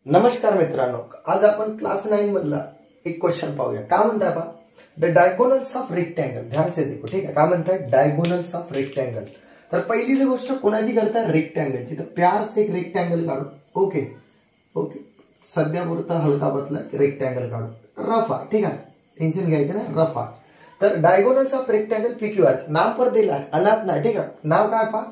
नमस्कार मित्रांनो, आज आपण क्लास 9 मधला एक क्वेश्चन पाहूया। काय म्हणताय पहा, द डायगोनल्स ऑफ रेक्टेंगल। ध्यान से देखो, ठीक है। काय म्हणताय, डायगोनल्स ऑफ रेक्टेंगल। तर पहिली जी गोष्ट कोणाची करताय, रेक्टेंगलची। तर प्यार से एक रेक्टेंगल काढू। ओके ओके, सध्या पुरता हलका पतला रेक्टेंगल काढू, रफ आहे, ठीक आहे, टेन्शन घ्यायचं नाही, रफ आहे। तर डायगोनल्स ऑफ रेक्टेंगल PQRS नाम पर दिला, अनाथ नाही, ठीक आहे। नाव काय पहा,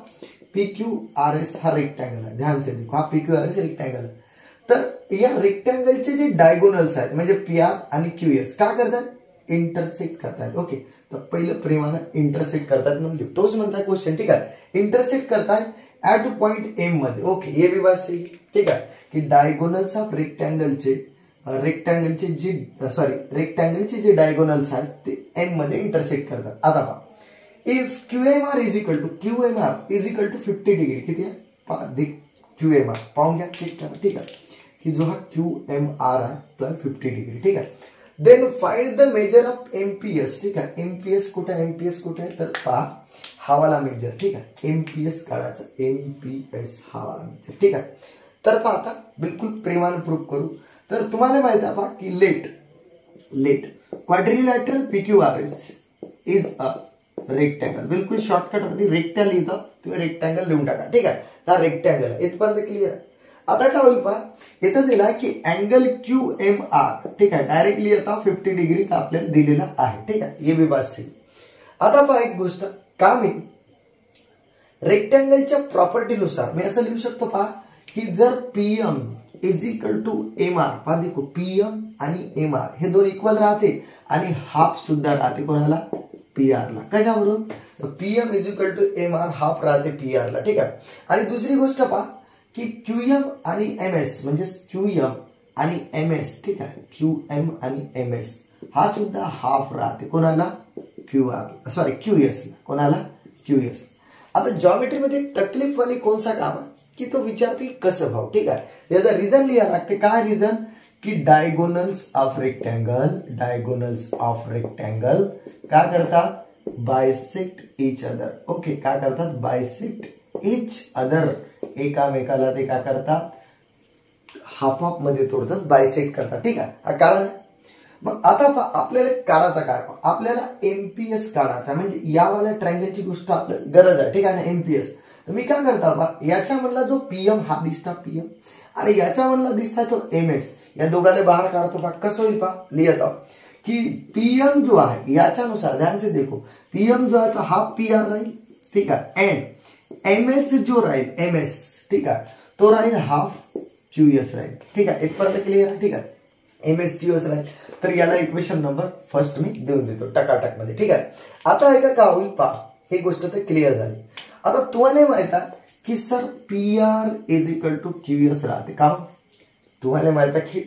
PQRS हा रेक्टेंगल आहे। ध्यान से देखो, हा PQRS रेक्टेंगल आहे। तर या रेक्टेंगलचे जे डायगोनल्स आहेत म्हणजे PR आणि QS काय करतात, इंटरसेक्ट करतात। ओके, तर पहिलं प्रेमानं इंटरसेक्ट करतात म्हणजे तोच म्हणतात क्वेश्चन, ठीक आहे। इंटरसेक्ट करतात ऍट पॉइंट M मध्ये। ओके, ये भी बात सही, ठीक आहे, की डायगोनल्स ऑफ रेक्टेंगलचे जे डायगोनल्स आहेत ते M मध्ये इंटरसेक्ट करतात। आता पहा, if QMR is equal to 50 degree, किती आहे पहा, QMR पाहून घ्या, चेक करा, ठीक आहे, कि जो हा QMR आहे तो आहे 50 डिग्री, ठीक आहे। Then find the measure of MPS, ठीक आहे। MPS कुठे आहे, MPS कुठे आहे, तर पहा हा वाला मेजर, ठीक आहे। MPS काढायचा, MPS हा वाला मेजर, ठीक आहे। तर पहा आता बिलकुल प्रेमाने प्रूफ करू। तर तुम्हाला माहित आहे पहा की let quadrilateral PQRS is a rectangle. बिलकुल शॉर्टकट मध्ये रेक्टेंगल लिहितो, तुम्ही रेक्टेंगल लिहून टाका, ठीक आहे। हा रेक्टेंगल आहे, इथपर्यंत क्लिअर आहे। आता काय होईल पहा, इथं दिला की अँगल QMR, ठीक आहे, डायरेक्टली आता 50 डिग्री आपल्याला दिलेला आहे, ठीक आहे, ये भी बात सही। आता पहा एक गोष्ट, का मी रेक्टेंगलच्या प्रॉपर्टीनुसार मी असं लिहू शकतो पहा, की जर PM is equal to MR, पहा देखो PM आणि MR हे दोन इक्वल राहते आणि हाफ सुद्धा राहते कोणाला, PR ला। कशावरून, PM is equal to MR half राहते PR ला, ठीक आहे। आणि दुसरी गोष्ट पहा की QM आणि MS म्हणजे QM आणि MS, ठीक आहे, QM आणि MS हा सुद्धा हाफ राहते कोणाला, QS ला, कोणाला, QS। आता जॉमेट्री मध्ये तकलीफ वाली कोणसा काम आहे की तो विचारते कसं भाव, ठीक आहे। याचा रिझन लिहा लागते, काय रिझन, की डायगोनल्स ऑफ रेक्टेंगल काय करतात, बायसेक्ट इच अदर। ओके, काय करतात, बायसेक्ट इच अदर, एकामेकाला ते काय करतात, हाफ हाफ मध्ये तोडतात, बायसेक्ट करतात, ठीक आहे, हा कारण आहे। मग आता आपल्याला काढायचा काय, आपल्याला MPS काढायचा, म्हणजे यावाल्या ट्रायंगलची गोष्ट आपल्याला गरज आहे, ठीक आहे ना, MPS। तर मी काय करता बा, याच्या मधला जो PM हा दिसता PM आणि याच्या मधला दिसता तो MS, या दोघांना बाहेर काढतो पहा, कसं होईल पहा, लिहित आहोत की PM जो आहे याच्यानुसार, ध्यान से देखो, PM जो आहे तो हाफ PR राहील, ठीक आहे, एंड MS जो राहील MS, ठीक आहे, तो राहील हाफ QS राहील, ठीक आहे, इथपर्यंत क्लिअर आहे, ठीक आहे, MS QS राहील। तर याला इक्वेशन नंबर फर्स्ट मी देऊन देतो टकाटक मध्ये, ठीक आहे। आता ऐका काय होईल पहा, ही गोष्ट तर क्लिअर झाली। आता तुम्हाला माहित आहे की sir PR is equal to QS राहते, का तुम्हाला माहित आहे की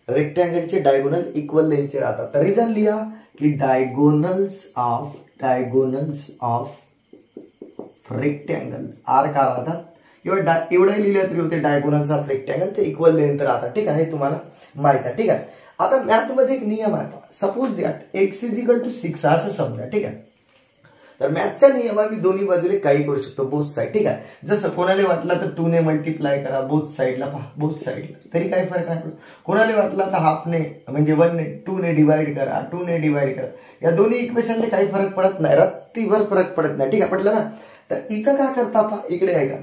रेक्टेंगलचे डायगोनल इक्वल लेंथचे राहतात। तर रिझन लिहा की डायगोनल्स ऑफ रेक्टेंगल R का राहतात, एवढं लिहिलं तरी होते, डायगोनल्स ऑफ रेक्टेंगल ते इक्वल लेंथ राहतात, ठीक आहे, हे तुम्हाला माहित आहे, ठीक आहे। आता मॅथ मध्ये एक नियम आहे, suppose that x is equal to 6 असं समजा, ठीक आहे। तर मॅथच्या नियमाने मी दोन्ही बाजूला काही करू शकतो, बोथ साइड, ठीक आहे। जसं कोणाला वाटलं तर 2 ने मल्टिप्लाय करा बोथ साइडला, पहा बोथ साइडला, तरी काही फरक नाही पडत। कोणाला वाटलं तर हाफने म्हणजे 1 ने 2 ने डिवाइड करा, 2 ने डिवाइड करा, या दोन्ही इक्वेशनला काही फरक पडत नाही, रत्तीवर फरक पडत नाही, ठीक आहे, पटलं ना। तर इथं काय करता पहा, इकडे आहे का,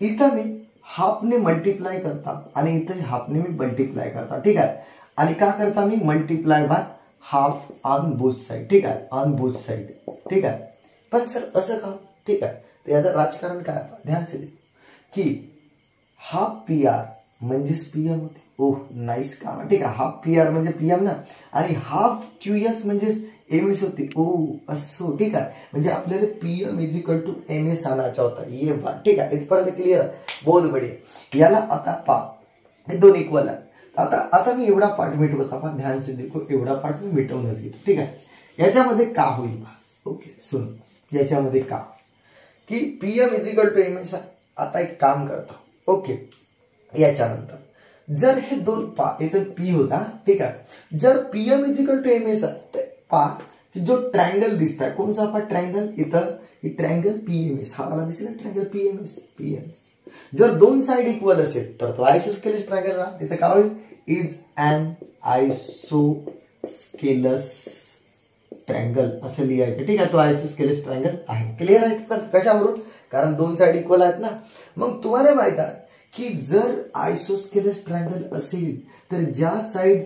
इथं मी हाफने मल्टिप्लाय करता आणि इथं हाफने मी मल्टिप्लाय करता, ठीक आहे। आणि काय करता मी, multiply by half on both side, ठीक आहे, ऑन बोथ साइड, ठीक आहे। पण सर असं का, ठीक आहे, तर याचं राजकारण काय, ध्यान से की हाफ PR म्हणजेच PM होते, ओह नाईस काम आहे, ठीक आहे, हाफ PR म्हणजे PM ना, आणि हाफ QS म्हणजेच MS होती, ओह असो, ठीक आहे, म्हणजे आपल्याला PM is equal to MS आणायचा होता, ये बात, ठीक आहे, इथपर्यंत क्लिअर आहे, बहुत बढिया। याला आता पहा, हे दोन इक्वल आहे। आता मी एवढा पार्ट मिटवत पहा, ध्यान से देखो, एवढा पार्ट मी मिटवूनच घेतो, ठीक आहे। याच्यामध्ये का होईल पहा, ओके सुन, याच्यामध्ये का की PM is equal to MS, आता एक काम करतो, ओके, याच्यानंतर जर हे दोन पहा, इथं P होता, ठीक आहे, जर PM is equal to MS आहे, पहा जो ट्रायंगल दिसताय कोणचा पहा, ट्रायंगल इथं ट्रायंगल PMS हा वाला दिसला, ट्रायंगल PMS जर दोन साइड इक्वल असेल तर तो आयसोस्केलस ट्रायंगल राहा. तिथे काय होईल, इज अन आयसोस्केलस ट्रायंगल असं लिहायचं. ठीक आहे, तो आयसोस्केलस ट्रायंगल आहे. क्लिअर आहे का? कशावरून? कारण दोन साइड इक्वल आहेत ना. मग तुम्हाला माहित आहे की जर आयसोस्केलस ट्रायंगल असेल तर ज्या साइड,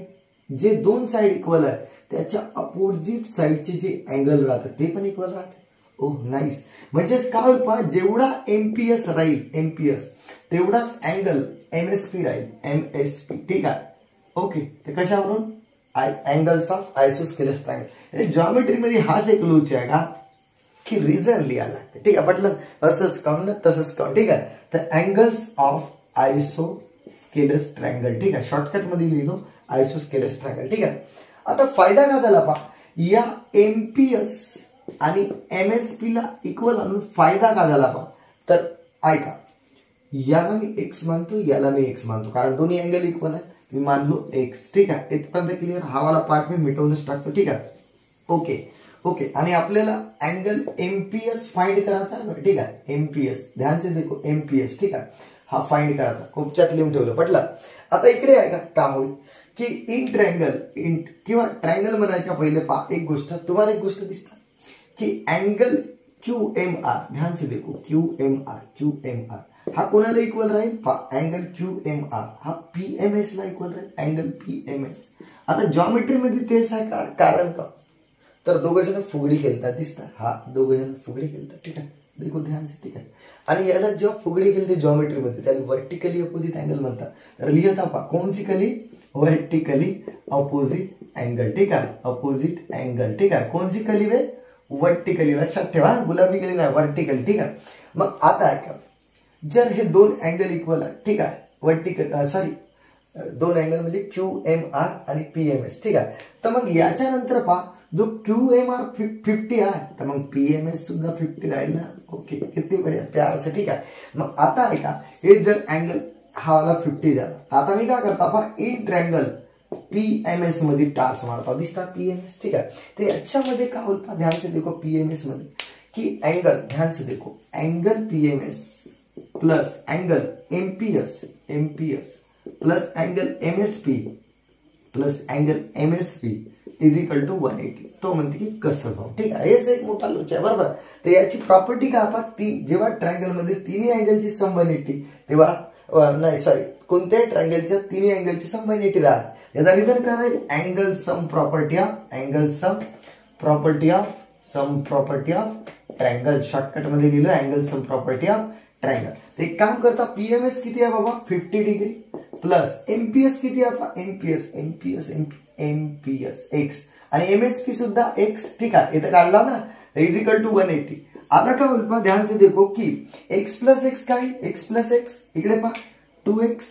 जे दोन साइड इक्वल आहेत त्याच्या अपोजिट साइडचे जे अँगल राहतात ते पण इक्वल राहते. ओह नाईस. म्हणजेच काय होईल पहा, जेवढा एमपीएस राहील एमपीएस तेवढाच अँगल एमएसपी राहील एमएसपी. ठीक आहे, ओके. ते कशावरून? Angles of isosceles triangle. Geometry मध्ये हाच एक लूच आहे का की रिझन लिहायला लागते. ठीक आहे, म्हटलं असंच काउंट ना तसंच काउंट. ठीक आहे, तर अँगल्स ऑफ आयसोस्केलस ट्रायंगल. ठीक आहे, शॉर्टकट मध्ये लिहिलो आयसोस्केलस ट्रायंगल. ठीक आहे, आता फायदा काय झाला पहा, या एमपीएस आणि एमएसपी ला इक्वल आणून फायदा काय झाला पहा. तर ऐका, याला मी एक्स मानतो, याला मी एक्स मानतो, कारण दोन्ही अँगल इक्वल आहेत. मी मानलो एक्स. ठीक आहे, इथपर्यंत क्लिअर. हा वाला पार्ट मी मिटवूनच टाकतो. ठीक आहे, ओके ओके. आणि आपल्याला अँगल एमपीएस फाइंड करायचा आहे. ठीक आहे, एमपीएस ध्यान से देखो, एमपीएस. ठीक आहे, हा फाइंड करायचा. कोपच्यात लिहून ठेवलं. पटलं. आता इकडे आहे का काय होईल की इन ट्रायंगल, इन किंवा ट्रायंगल म्हणायच्या पहिले पहा एक गोष्ट, तुम्हाला एक गोष्ट दिसतात की अँगल क्यू एम आर, ध्यान से देखो, क्यू एम आर हा कोणाला इक्वल राहील पहा. अँगल क्यू एम आर हा पीएमएस ला इक्वल राहील. Angle PMS. आता जॉमेट्री मध्ये तेच आहे. कारण का, तर दोघ जण फुगडी खेळतात दिसतात. हा दोघ जण फुगडी खेळतात. ठीक आहे, देखो ध्यान से. ठीक आहे, आणि याला जेव्हा फुगडी खेळते जॉमेट्री मध्ये त्याला वर्टिकली अपोजिट अँगल म्हणतात. तर लिहित पहा, कोणसिकली वर्टिकली अपोजिट अँगल. ठीक आहे, अपोजिट अँगल. ठीक आहे, कोणसी कली वे वर्टिकली. लक्षात ठेवा, गुलाबी कली नाही, वर्टिकल. ठीक आहे, मग आता ऐका, जर हे दोन अँगल इक्वल आहे. ठीक आहे, वर्टिकल सॉरी दोन अँगल म्हणजे क्यू एम आर आणि पीएमएस. ठीक आहे, तर मग याच्यानंतर पहा, जो क्यू एम आर 50 आहे तर मग पीएमएस सुद्धा 50 राहील ना. ओके, किती बढिया प्यार से. ठीक आहे, मग आता ऐका, हे जर अँगल हा वाला 50 झाला, आता मी काय करता पहा, इन ट्रायंगल पीएमएस मध्ये टार्स मारता दिसतात पीएमएस. ठीक आहे, ते याच्यामध्ये काय होईल पहा, ध्यान से देखो, पीएमएस मध्ये की अँगल, ध्यान से देखो, angle PMS plus angle MPS plus angle MSP plus angle MSP is equal to 180. तो म्हणते की कसं भाऊ. ठीक आहे, हेच एक मोठा लोच आहे. बरोबर. तर याची प्रॉपर्टी काय पहा, ती जेव्हा ट्रायंगल मध्ये तिन्ही अँगलची सम 180 तेव्हा नाही सॉरी, कोणत्याही ट्रायंगलच्या तिन्ही अँगलची सम 180 राहते. याचा रिझल्ट काय राहील, angle sum property of triangle. Shortcut मध्ये लिहिलं angle sum property of triangle. एक काम करता, पीएमएस किती आहे बाबा 50 डिग्री प्लस एमपीएस किती आहे, एमपीएस एक्स आणि एमएसपी सुद्धा एक्स. ठीक आहे, इथं काढला ना, इज इक्वल टू 180. आता काय होईल पहा, ध्यान से देखो की एक्स प्लस एक्स काय, एक्स प्लस एक्स इकडे पहा 2x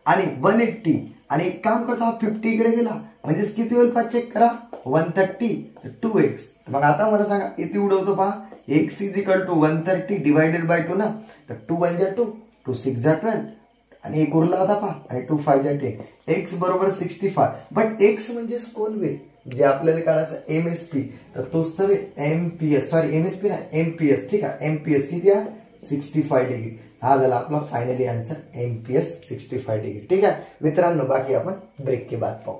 आणि 180 आणि एक काम करता 50 इकडे गेला म्हणजेच किती होईल पहा, चेक करा, 130 2x. मग आता मला सांगा इथे उडवतो पहा, x is equal to 130 divided by 2 ना, तर 2 1 जा 2, 2 6 जा 12 आणि एक उरला होता पहा, आणि 2 5 जा 10. x बरोबर 65. बट x म्हणजे कोण वे जे आपल्याला काढायचं एमएसपी, तर तोच तर एमपीएस, सॉरी एमएसपी नाही एमपीएस. ठीक आहे, एमपीएस किती आहे 65 डिग्री. हा झाला आपला फायनली आन्सर, एमपीएस 65 डिग्री. ठीक आहे मित्रांनो, बाकी आपण ब्रेक के बाद पाहू.